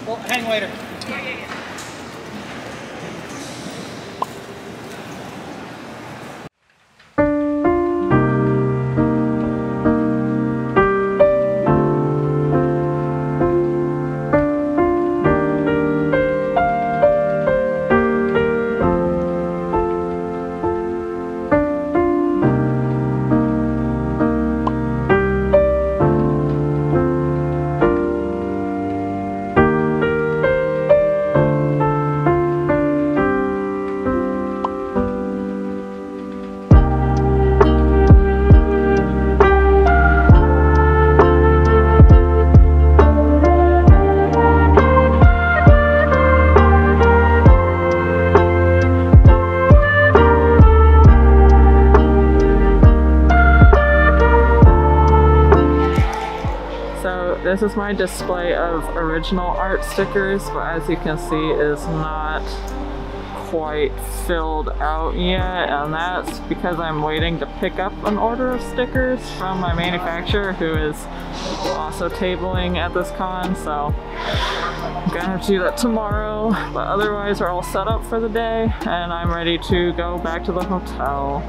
Well, hang later. This is my display of original art stickers, but as you can see, is not quite filled out yet, and that's because I'm waiting to pick up an order of stickers from my manufacturer, who is also tabling at this con, so I'm gonna have to do that tomorrow. But otherwise, we're all set up for the day, and I'm ready to go back to the hotel.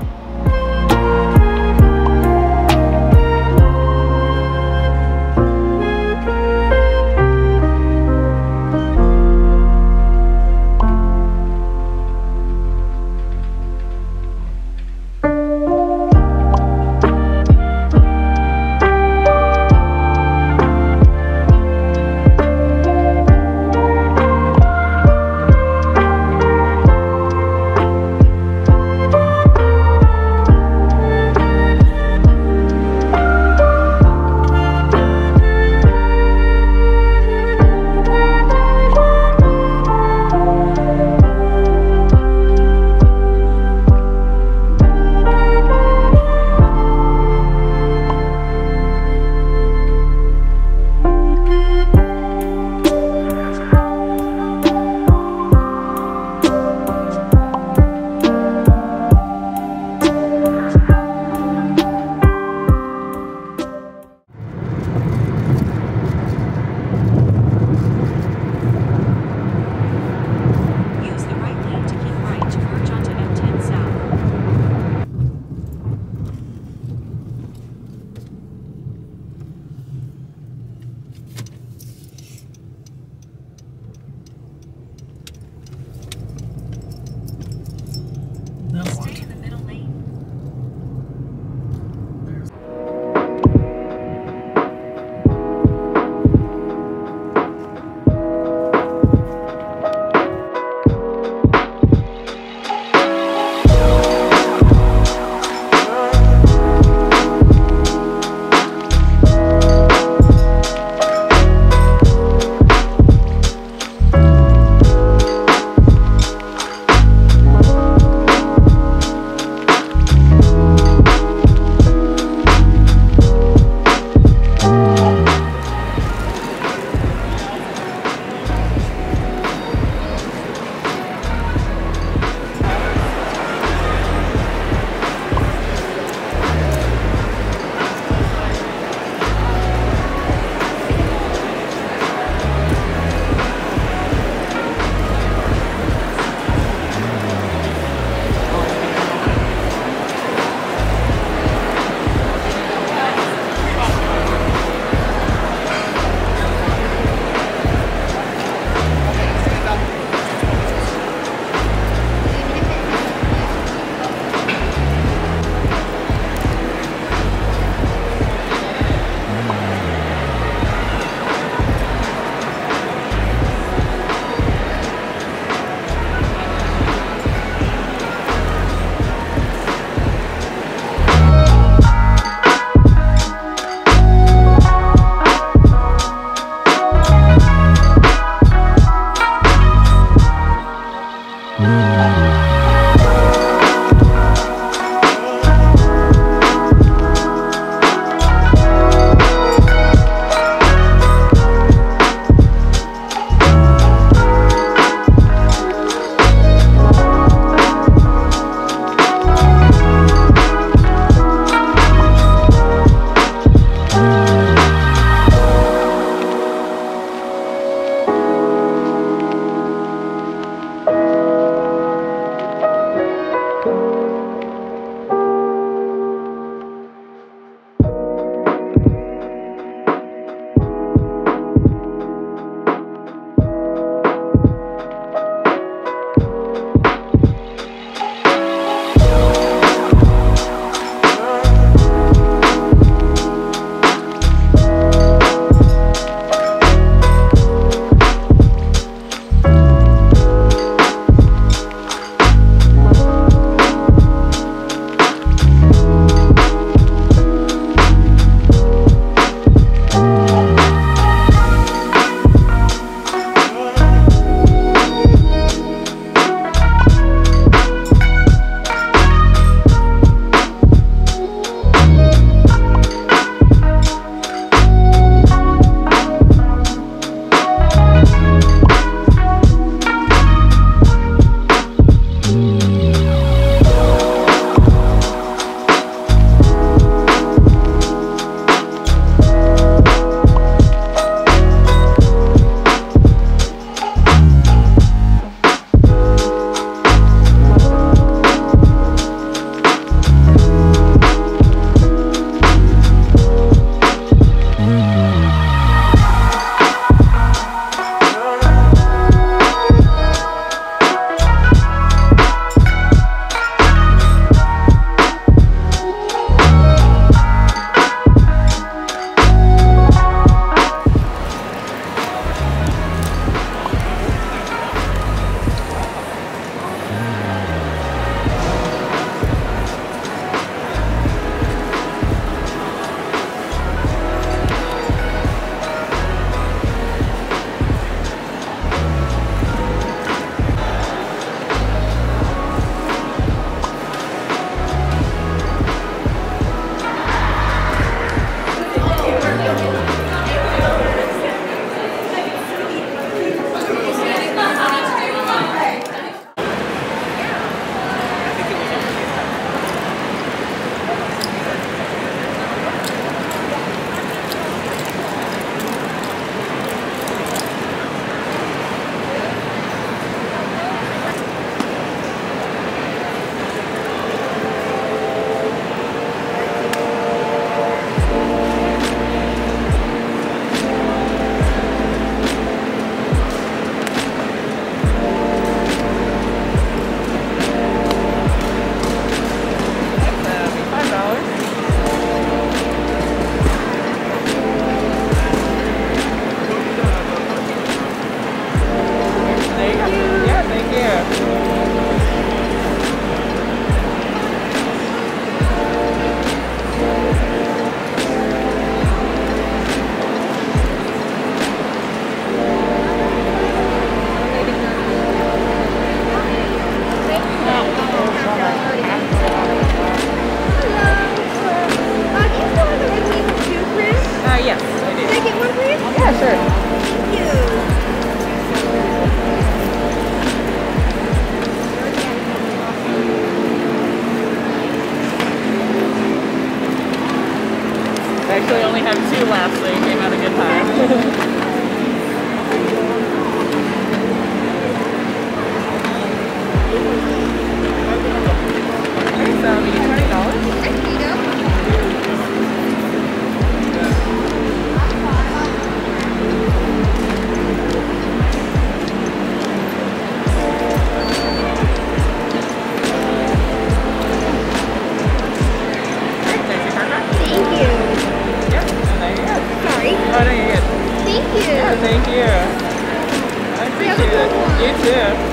$12.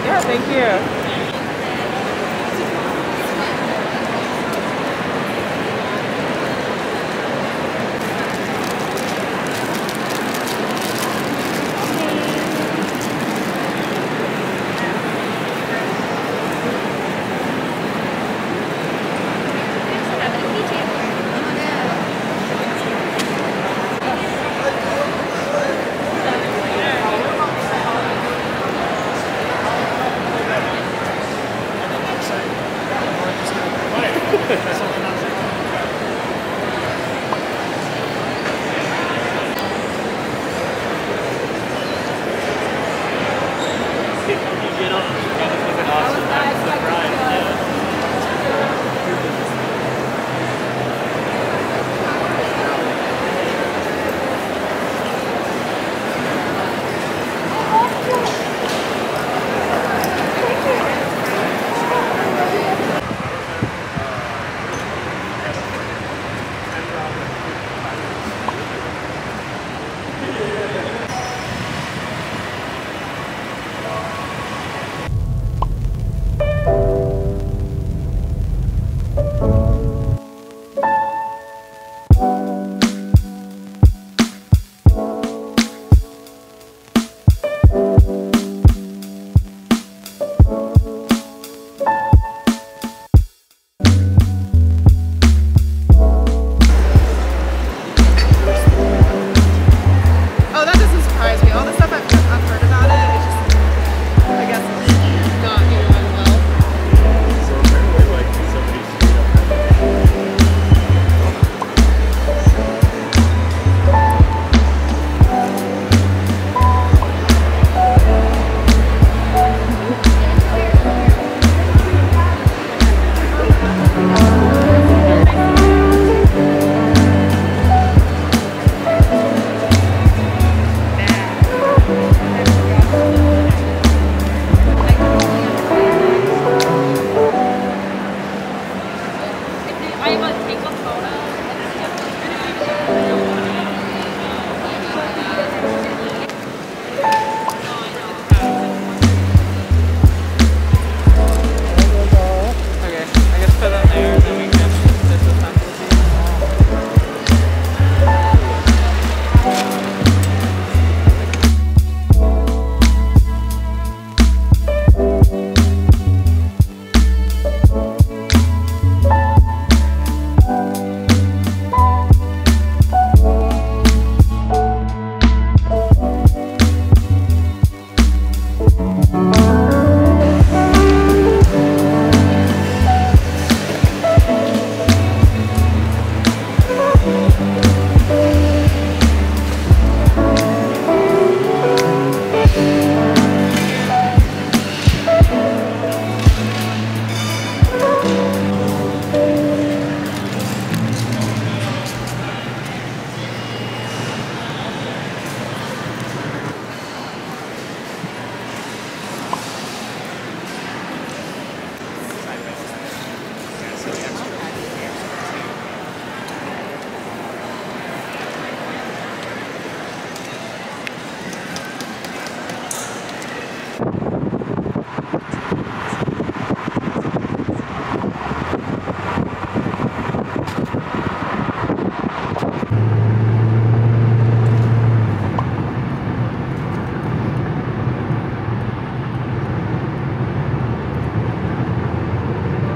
Yeah, thank you.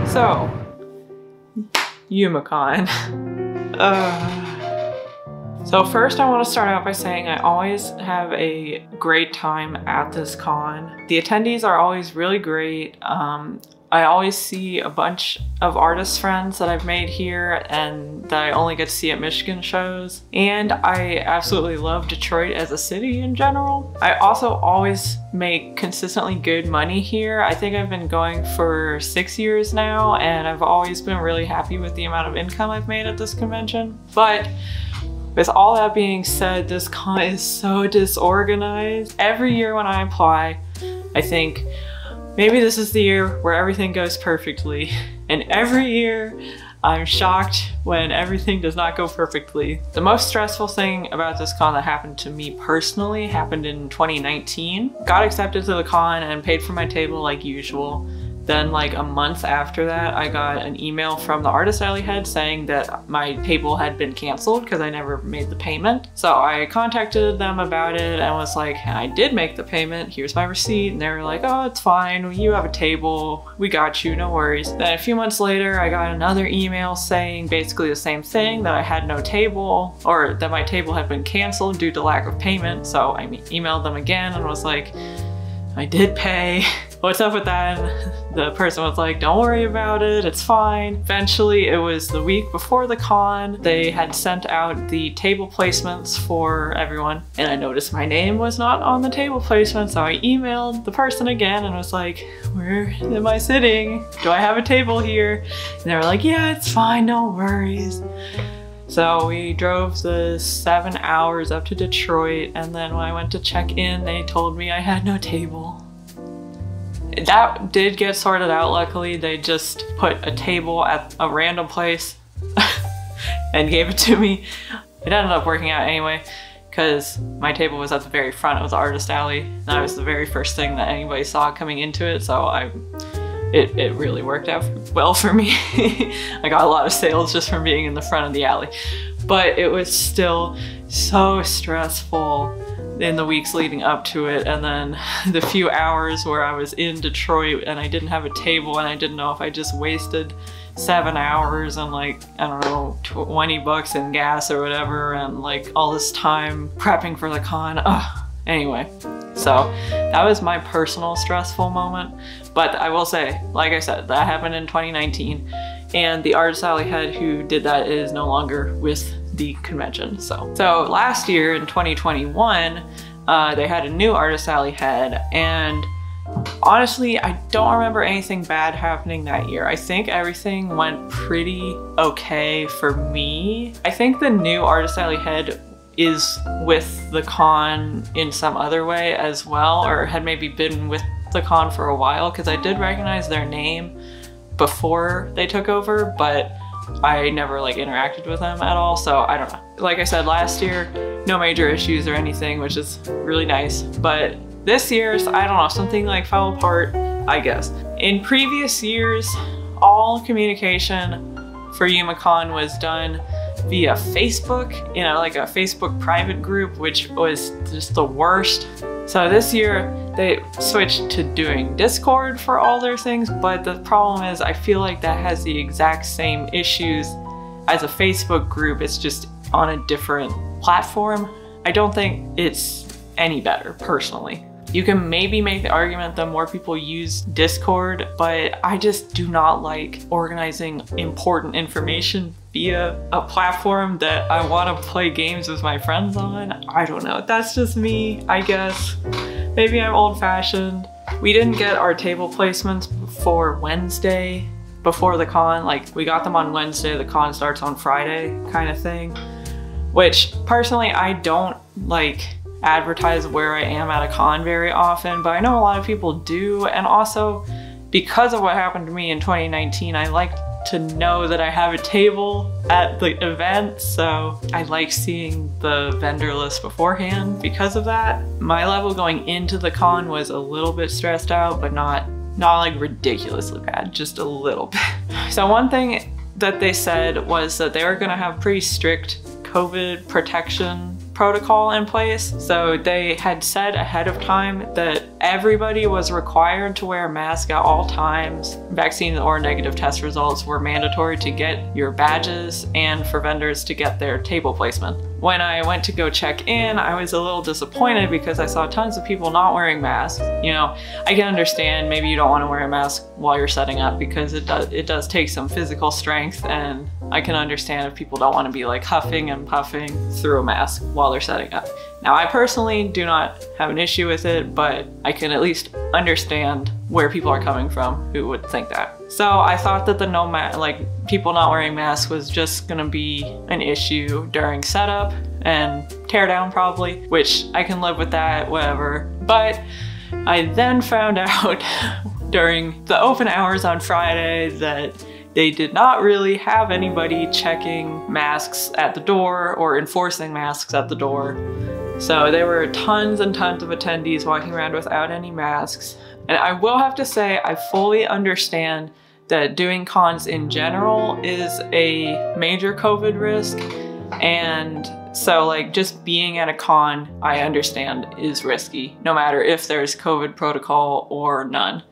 So, YumaCon. So first I want to start out by saying I always have a great time at this con. The attendees are always really great. I always see a bunch of artist friends that I've made here and that I only get to see at Michigan shows. And I absolutely love Detroit as a city in general. I also always make consistently good money here. I think I've been going for 6 years now, and I've always been really happy with the amount of income I've made at this convention. But with all that being said, this con is so disorganized. Every year when I apply, I think, maybe this is the year where everything goes perfectly. And every year, I'm shocked when everything does not go perfectly. The most stressful thing about this con that happened to me personally happened in 2019. Got accepted to the con and paid for my table like usual. Then like a month after that, I got an email from the artist alley head saying that my table had been canceled because I never made the payment. So I contacted them about it and was like, I did make the payment, here's my receipt. And they were like, oh, it's fine, you have a table, we got you, no worries. Then a few months later, I got another email saying basically the same thing, that I had no table, or that my table had been canceled due to lack of payment. So I emailed them again and was like, I did pay. What's up with that? And the person was like, don't worry about it, it's fine. Eventually, it was the week before the con. They had sent out the table placements for everyone, and I noticed my name was not on the table placement, so I emailed the person again and was like, where am I sitting? Do I have a table here? And they were like, yeah, it's fine, no worries. So we drove the 7 hours up to Detroit, and then when I went to check in, they told me I had no table. That did get sorted out, luckily. They just put a table at a random place and gave it to me. It ended up working out anyway, because my table was at the very front of the artist alley, and that was the very first thing that anybody saw coming into it, so it really worked out well for me. I got a lot of sales just from being in the front of the alley. But it was still so stressful in the weeks leading up to it, and then the few hours where I was in Detroit and I didn't have a table, and I didn't know if I just wasted 7 hours and like, I don't know, 20 bucks in gas or whatever, and like all this time prepping for the con. Anyway, so that was my personal stressful moment. But I will say, like I said, that happened in 2019, and the artist alley head who did that is no longer with the convention. So last year in 2021, they had a new artist alley head, and honestly, I don't remember anything bad happening that year. I think everything went pretty okay for me. I think the new artist alley head is with the con in some other way as well, or had maybe been with the con for a while, because I did recognize their name before they took over, but I never like interacted with them at all, so I don't know. Like I said, last year, no major issues or anything, which is really nice, but this year's, I don't know, something like fell apart, I guess. In previous years, all communication for YumaCon was done via Facebook, you know, like a Facebook private group, which was just the worst. So this year they switched to doing Discord for all their things, but the problem is I feel like that has the exact same issues as a Facebook group. It's just on a different platform. I don't think it's any better, personally. You can maybe make the argument that more people use Discord, but I just do not like organizing important information via a platform that I want to play games with my friends on. I don't know, that's just me, I guess. Maybe I'm old-fashioned. We didn't get our table placements for Wednesday before the con. Like, we got them on Wednesday, the con starts on Friday kind of thing. Which, personally, I don't like advertise where I am at a con very often, but I know a lot of people do, and also because of what happened to me in 2019, I like to know that I have a table at the event, so I like seeing the vendor list beforehand because of that. My level going into the con was a little bit stressed out, but not like ridiculously bad, just a little bit. So one thing that they said was that they were gonna have pretty strict COVID protection protocol in place. So they had said ahead of time that everybody was required to wear a mask at all times. Vaccine or negative test results were mandatory to get your badges and for vendors to get their table placement. When I went to go check in, I was a little disappointed because I saw tons of people not wearing masks. You know, I can understand maybe you don't want to wear a mask while you're setting up because it does take some physical strength, and I can understand if people don't want to be like huffing and puffing through a mask while they're setting up. Now, I personally do not have an issue with it, but I can at least understand where people are coming from who would think that. So I thought that the people not wearing masks was just gonna be an issue during setup and teardown probably, which I can live with that, whatever. But I then found out during the open hours on Friday that they did not really have anybody checking masks at the door or enforcing masks at the door. So there were tons and tons of attendees walking around without any masks. And I will have to say, I fully understand that doing cons in general is a major COVID risk. And so like just being at a con, I understand is risky, no matter if there's COVID protocol or none.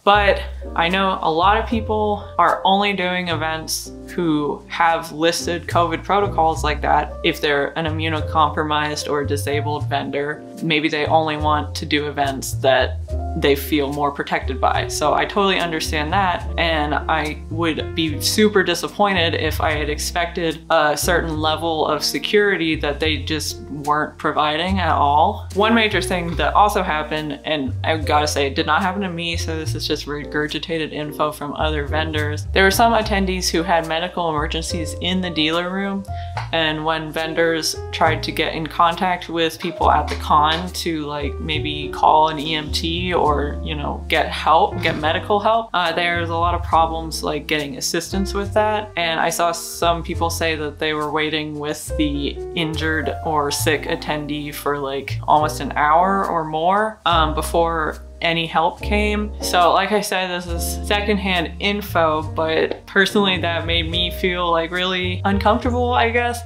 But I know a lot of people are only doing events who have listed COVID protocols like that. If they're an immunocompromised or disabled vendor, maybe they only want to do events that they feel more protected by. So I totally understand that, and I would be super disappointed if I had expected a certain level of security that they just weren't providing at all. One major thing that also happened, and I gotta say it did not happen to me, so this is just regurgitated info from other vendors. There were some attendees who had medical emergencies in the dealer room, and when vendors tried to get in contact with people at the con to like maybe call an EMT or, you know, get help, get medical help, there's a lot of problems like getting assistance with that. And I saw some people say that they were waiting with the injured or sick attendee for like almost an hour or more before any help came. So like I said, this is secondhand info, but personally that made me feel like really uncomfortable, I guess.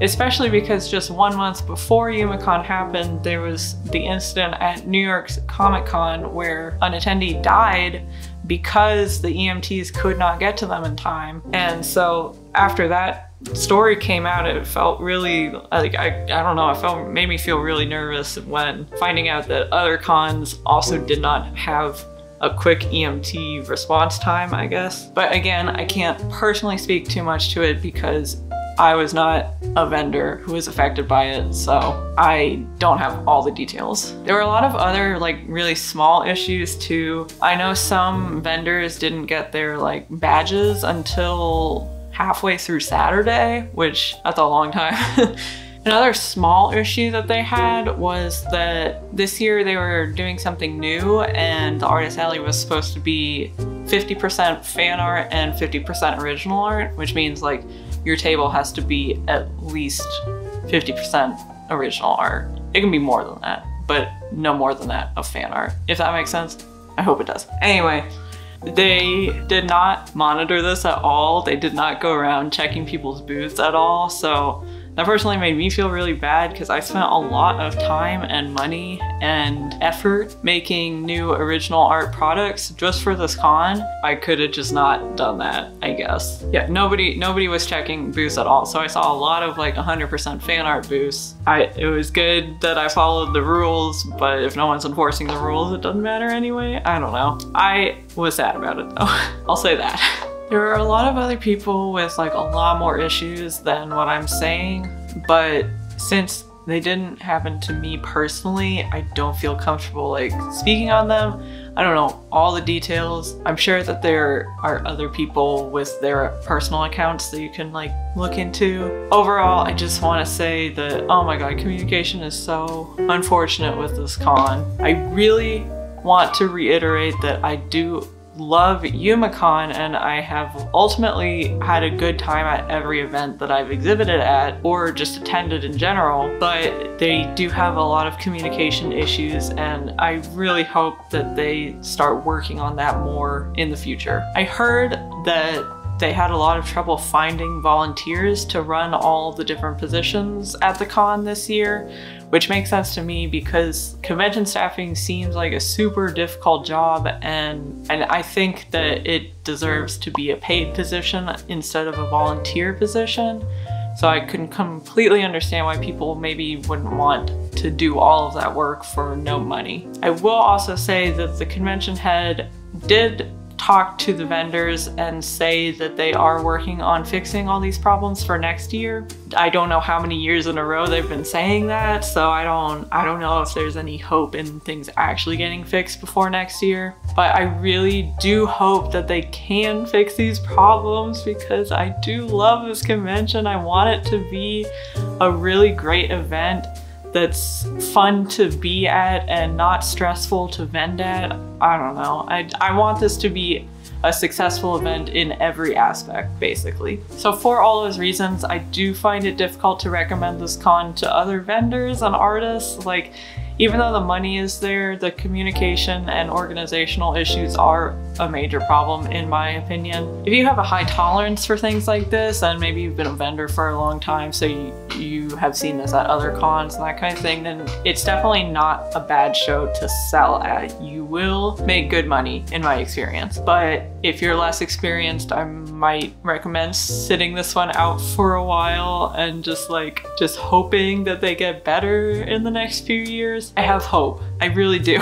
Especially because just 1 month before YumaCon happened, there was the incident at New York's Comic-Con where an attendee died because the EMTs could not get to them in time. And so after that story came out, it felt really like, I don't know, it made me feel really nervous when finding out that other cons also did not have a quick EMT response time, I guess. But again, I can't personally speak too much to it because I was not a vendor who was affected by it, so I don't have all the details. There were a lot of other like really small issues too. I know some vendors didn't get their like badges until halfway through Saturday, which that's a long time. Another small issue that they had was that this year they were doing something new, and the Artist Alley was supposed to be 50% fan art and 50% original art, which means like your table has to be at least 50% original art. It can be more than that, but no more than that of fan art, if that makes sense. I hope it does. Anyway, they did not monitor this at all. They did not go around checking people's booths at all. So that personally made me feel really bad because I spent a lot of time and money and effort making new original art products just for this con. I could have just not done that, I guess. Yeah, nobody was checking booths at all. So I saw a lot of like 100% fan art booths. It was good that I followed the rules, but if no one's enforcing the rules, it doesn't matter anyway. I don't know. I was sad about it though. I'll say that. There are a lot of other people with like a lot more issues than what I'm saying, but since they didn't happen to me personally, I don't feel comfortable like speaking on them. I don't know all the details. I'm sure that there are other people with their personal accounts that you can like look into. Overall, I just want to say that, oh my god, communication is so unfortunate with this con. I really want to reiterate that I do love YumaCon, and I have ultimately had a good time at every event that I've exhibited at or just attended in general, but they do have a lot of communication issues, and I really hope that they start working on that more in the future. I heard that they had a lot of trouble finding volunteers to run all the different positions at the con this year, which makes sense to me because convention staffing seems like a super difficult job, and I think that it deserves to be a paid position instead of a volunteer position. So I can completely understand why people maybe wouldn't want to do all of that work for no money. I will also say that the convention head did talk to the vendors and say that they are working on fixing all these problems for next year. I don't know how many years in a row they've been saying that, so I don't know if there's any hope in things actually getting fixed before next year. But I really do hope that they can fix these problems because I do love this convention. I want it to be a really great event that's fun to be at and not stressful to vend at. I don't know. I want this to be a successful event in every aspect, basically. So for all those reasons, I do find it difficult to recommend this con to other vendors and artists. Like, even though the money is there, the communication and organizational issues are a major problem in my opinion. If you have a high tolerance for things like this, and maybe you've been a vendor for a long time, so you have seen this at other cons and that kind of thing, then it's definitely not a bad show to sell at. You will make good money in my experience. But if you're less experienced, I might recommend sitting this one out for a while and just hoping that they get better in the next few years. I have hope. I really do.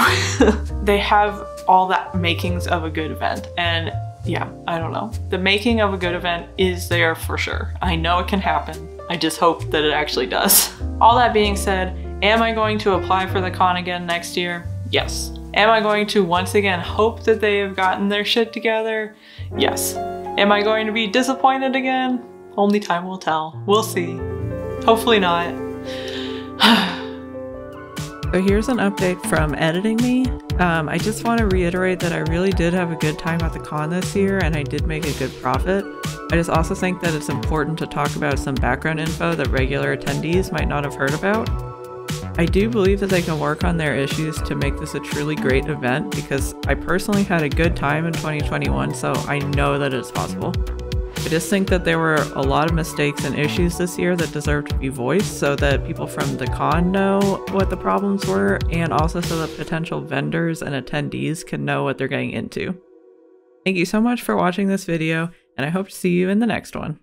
They have all the makings of a good event, and yeah, I don't know. The making of a good event is there for sure. I know it can happen. I just hope that it actually does. All that being said, am I going to apply for the con again next year? Yes. Am I going to once again hope that they have gotten their shit together? Yes. Am I going to be disappointed again? Only time will tell. We'll see. Hopefully not. So here's an update from editing me. I just want to reiterate that I really did have a good time at the con this year and I did make a good profit. I just also think that it's important to talk about some background info that regular attendees might not have heard about. I do believe that they can work on their issues to make this a truly great event because I personally had a good time in 2021, so I know that it's possible. I just think that there were a lot of mistakes and issues this year that deserve to be voiced so that people from the con know what the problems were, and also so that potential vendors and attendees can know what they're getting into. Thank you so much for watching this video, and I hope to see you in the next one.